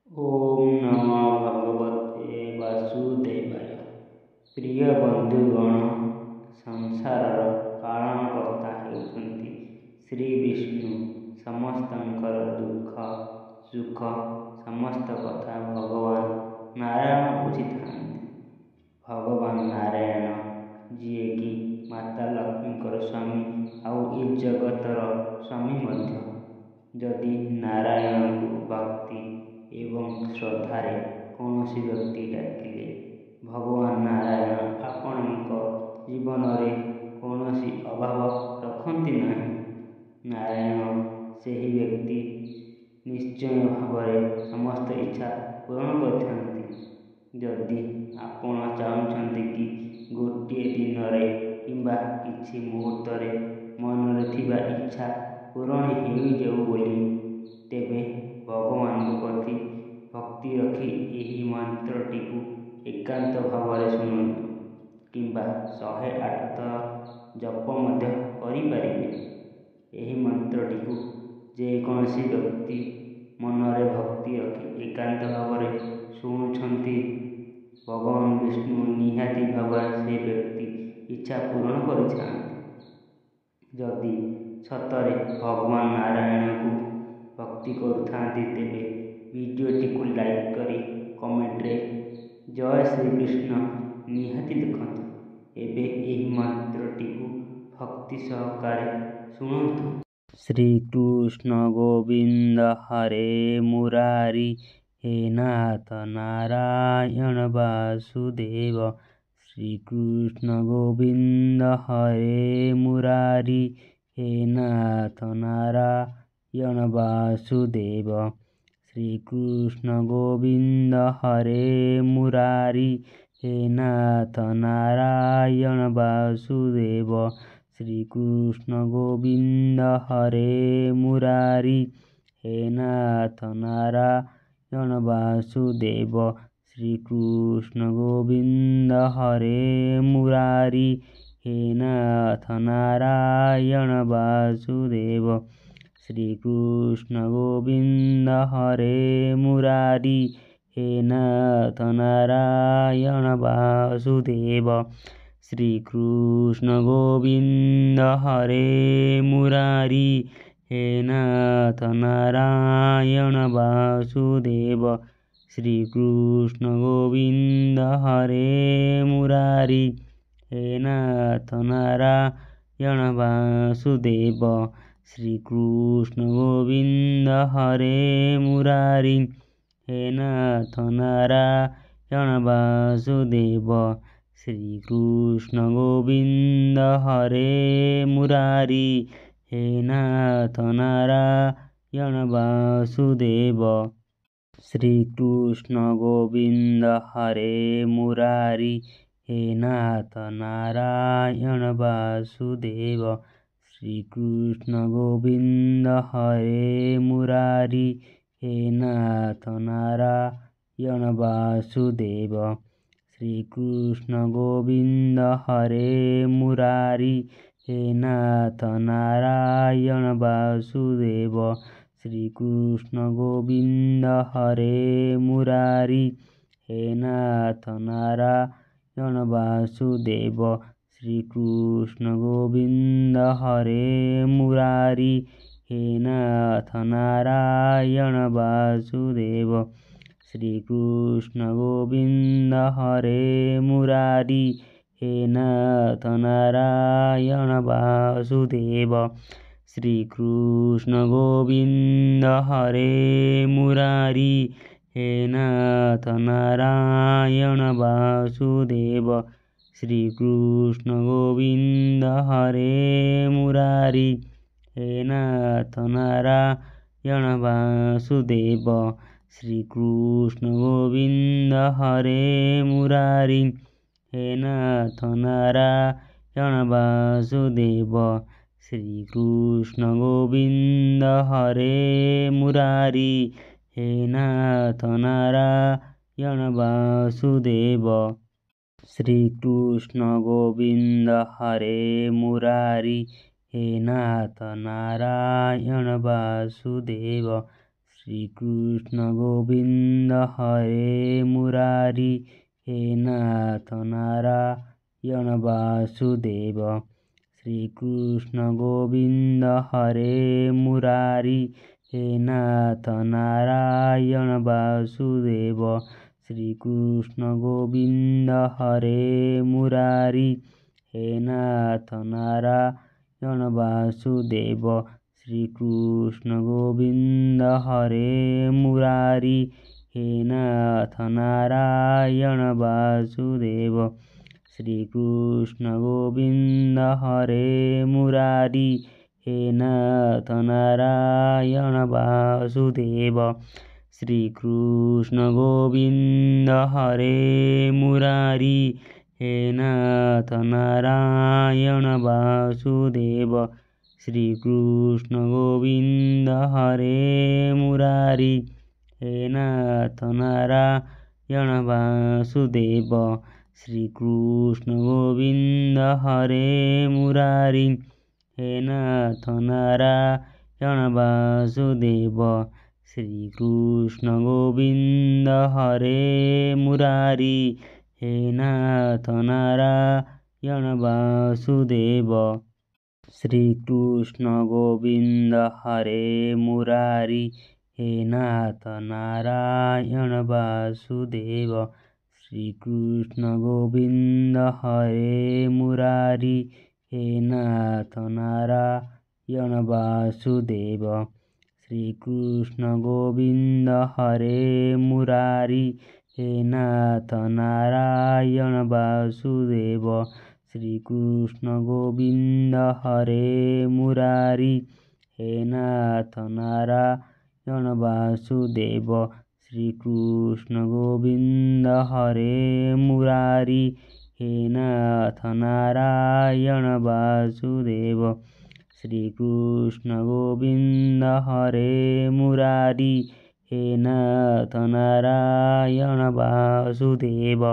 ओम नमो भगवते वासुदेवाय। प्रिय बंधुगण, संसारर पालनकर्ता हेउछन्ति श्री विष्णु। समस्तंकर दुख सुख समस्त कथा भगवान नारायण बुझिथांति। भगवान नारायण जिए कि माता लक्ष्मीकर स्वामी आउ ए जगतर स्वामी मध्य। जदि नारायण को भक्ति एवं श्रद्धारे कौनसी व्यक्ति डाकिले भगवान नारायण आपणଙ୍କ जीवନରେ कौनसी अभाव रखती नहीं। नारायण ସେହି व्यक्ति निश्चय भाବରେ समस्त इच्छा पूर्ण କରିଥାନ୍ତି। जदि आपण चाहुछन्ति कि गोटे दिनरे किंबा किछि मुहूर्तरे मनरे थिबा इच्छा पूर्ण होइजाउ बोली, तेबे भगवानଙ୍କ प्रति भक्ति रखि ଏହି मंत्रटिକୁ एकांत भाବରେ ଶୁଣନ୍ତୁ किंबा 108 ଥର जप ମଧ୍ୟ କରିପାରିବେ। ଏହି मंत्रटिକୁ ଯେକୌଣସି ବ୍ୟକ୍ତି ମନରେ ଭକ୍ତି ରଖି ଏକାନ୍ତ ଭାବରେ ଶୁଣୁଛନ୍ତି, ଭଗବାନ ବିଷ୍ଣୁ ନିହାତି ଭାବରେ ସେ ବ୍ୟକ୍ତି ଇଚ୍ଛା ପୂରଣ କରିଥାନ୍ତି। ଯଦି ସତରେ ଭଗବାନ ନାରାୟଣଙ୍କୁ ଭକ୍ତି କରୁଥାନ୍ତି, ତେବେ ଭିଡ଼ିଓଟିକୁ ଲାଇକ୍ କରି କମେଣ୍ଟରେ ଜୟ ଶ୍ରୀକୃଷ୍ଣ ନିହାତି ଲେଖନ୍ତୁ। ଏବେ ଏହି ମନ୍ତ୍ରଟିକୁ ଭକ୍ତି ସହକାରେ ଶୁଣନ୍ତୁ। ଶ୍ରୀକୃଷ୍ଣ ଗୋବିନ୍ଦ ହରେ ମୁରାରି, हे नाथ नारायण वासुदेव। श्रीकृष्ण गोविंद हरे मुरारी, हे नाथ नारायण वासुदेव। श्रीकृष्ण गोविंद हरे मुरारी, हे नाथ नारायण वासुदेव। श्रीकृष्ण गोविंद हरे मुरारी, हे नाथ नारायण वासुदेव। श्रीकृष्ण गोविंद हरे मुरारी, हे नाथ नारायण वासुदेव। श्रीकृष्ण गोविंद हरे मुरारी, हे नाथ नारायण वासुदेव। श्रीकृष्ण गोविंद हरे मुरारी, हे नाथ नारायण वासुदेव। श्रीकृष्ण गोविंद हरे मुरारी, हे नाथ नारायण वासुदेव। श्रीकृष्ण गोविंद हरे मुरारी, हे नाथ नारायण वासुदेव। श्रीकृष्ण गोविंद हरे मुरारी, हे नाथ नारायण वासुदेव। श्रीकृष्ण गोविंद हरे मुरारी, हे नाथ नारायण वासुदेव। श्रीकृष्ण गोविंद हरे मुरारी, हे नाथ नारायण वासुदेव। श्रीकृष्ण गोविंद हरे मुरारी, हे नाथ नारायण वासुदेव। श्रीकृष्ण गोविंद हरे मुरारी, हे नाथ नारायण वासुदेव। श्रीकृष्ण गोविंद हरे मुरारी, हे नाथ नारायण वासुदेव। श्रीकृष्ण गोविंद हरे मुरारी, हे नाथ नारायण वासुदेव। श्रीकृष्ण गोविंद हरे मुरारी, हे नाथ नारायण वासुदेव। श्रीकृष्ण गोविंद हरे मुरारी, हे नाथ नारायण वासुदेव। श्रीकृष्ण गोविंद हरे मुरारी, हे नाथ नारायण वासुदेव। श्रीकृष्ण गोविंद हरे मुरारी, हे नाथ नारायण वासुदेव। श्रीकृष्ण गोविंद हरे मुरारी, हे नाथ नारायण वासुदेव। श्रीकृष्ण गोविन्द हरे मुरारी हे नाथ नारायण वासुदेव। श्रीकृष्ण गोविन्द हरे मुरारी हे नाथ नारायण वासुदेव। श्रीकृष्ण गोविन्द हरे मुरारी हे नाथ नारायण वासुदेव। श्रीकृष्ण गोविन्द हरे मुरारी हे नाथ नारायण वासुदेव। श्रीकृष्ण गोविन्द हरे मुरारी हे नाथ नारायण वासुदेव। श्रीकृष्ण गोविन्द हरे मुरारी हे नाथ नारायण वासुदेव। श्रीकृष्ण गोविन्द हरे मुरारी हे नाथ नारायण वासुदेव। श्रीकृष्ण गोविन्द हरे मुरारी हे नाथ नारायण वासुदेव। श्रीकृष्ण गोविन्द हरे मुरारी हे नाथ नारायण वासुदेव। श्रीकृष्ण गोविन्द हरे मुरारी हे नाथ नारायण वासुदेव। श्रीकृष्ण गोविन्द हरे मुरारी हे नाथ नारायण वासुदेव। श्रीकृष्ण गोविन्द हरे मुरारी हे नाथ नारायण वासुदेव। श्रीकृष्ण गोविन्द हरे मुरारी हे नाथ नारायण वासुदेव। श्रीकृष्ण गोविन्द हरे मुरारी हे नाथ नारायण वासुदेव। श्रीकृष्ण गोविन्द हरे मुरारी हे नाथ नारायण वासुदेव।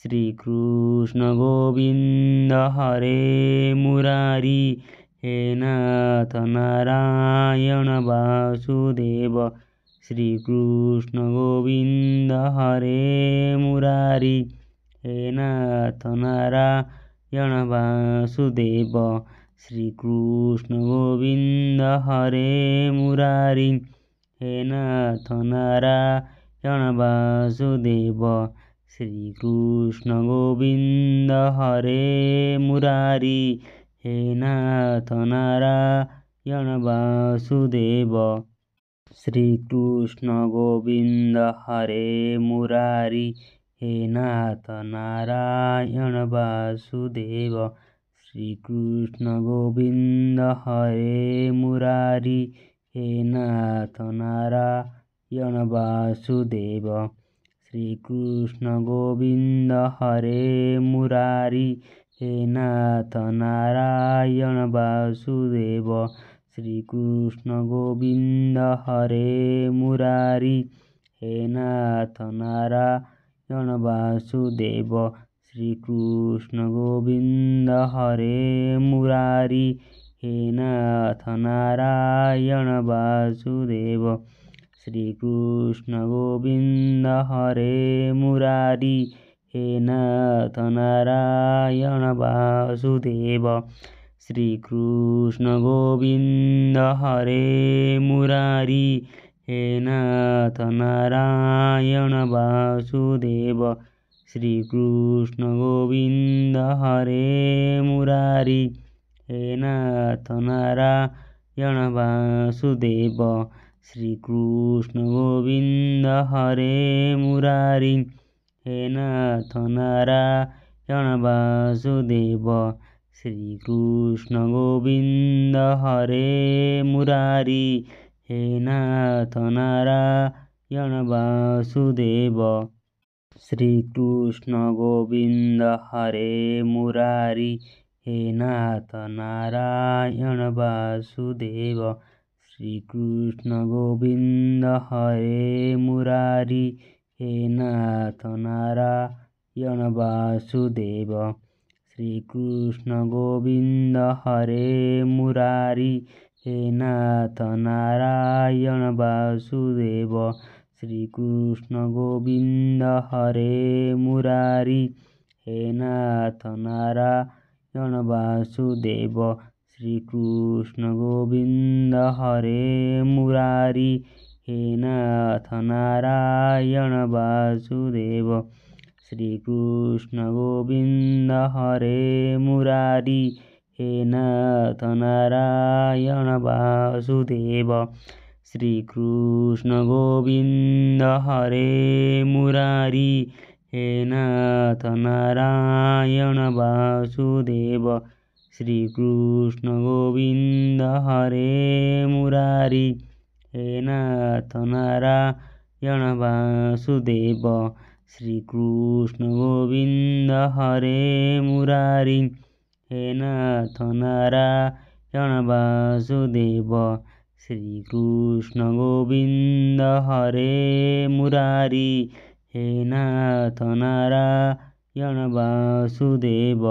श्रीकृष्ण गोविन्द हरे मुरारी हे नाथ नारायण वासुदेव। श्रीकृष्ण गोविन्द हरे मुरारी हे नाथ नारायण वासुदेव। श्रीकृष्ण गोविन्द हरे मुरारी हे नाथ नारायण वासुदेव। श्रीकृष्ण गोविन्द हरे मुरारी हे नाथ नारायण वासुदेव। श्रीकृष्ण गोविन्द हरे मुरारी हे नाथ नारायण वासुदेव। श्रीकृष्ण गोविन्द हरे मुरारी हे नाथ नारायण वासुदेव। श्रीकृष्ण गोविन्द हरे मुरारी हे नाथ नारायण वासुदेव। श्रीकृष्ण गोविन्द हरे मुरारी हे नाथ नारायण वासुदेव। श्रीकृष्ण गोविन्द हरे मुरारी हे नाथ नारायण वासुदेव। श्रीकृष्ण गोविन्द हरे मुरारी हे नाथ नारायण वासुदेव। श्रीकृष्ण गोविन्द हरे मुरारी हे नाथ नारायण वासुदेव। श्रीकृष्ण गोविन्द हरे मुरारी हे नाथ नारायण वासुदेव। श्रीकृष्ण गोविन्द हरे मुरारी हे नाथ नारायण वासुदेव। श्रीकृष्ण गोविन्द हरे मुरारी हे नाथ नारायण वासुदेव। श्रीकृष्ण गोविन्द हरे मुरारी हे नाथ नारायण वासुदेव। श्रीकृष्ण गोविन्द हरे मुरारी हे नाथ नारायण वासुदेव। श्रीकृष्ण गोविन्द हरे मुरारी हे नाथ नारायण वासुदेव श्रीकृष्ण गोविन्द हरे मुरारी हे नाथ नारायण वासुदेव श्रीकृष्ण गोविन्द हरे मुरारी हे नाथ नारायण वासुदेव श्रीकृष्ण गोविन्द हरे मुरारी हे नाथ नारायण वासुदेव श्रीकृष्ण गोविन्द हरे मुरारी हे नाथ नारायण वासुदेव श्रीकृष्ण गोविन्द हरे मुरारी हे नाथ नारायण वासुदेव श्रीकृष्ण गोविन्द हरे मुरारी हे नाथ नारायण वासुदेव श्रीकृष्ण गोविन्द हरे मुरारी हे नाथ नारायण वासुदेव।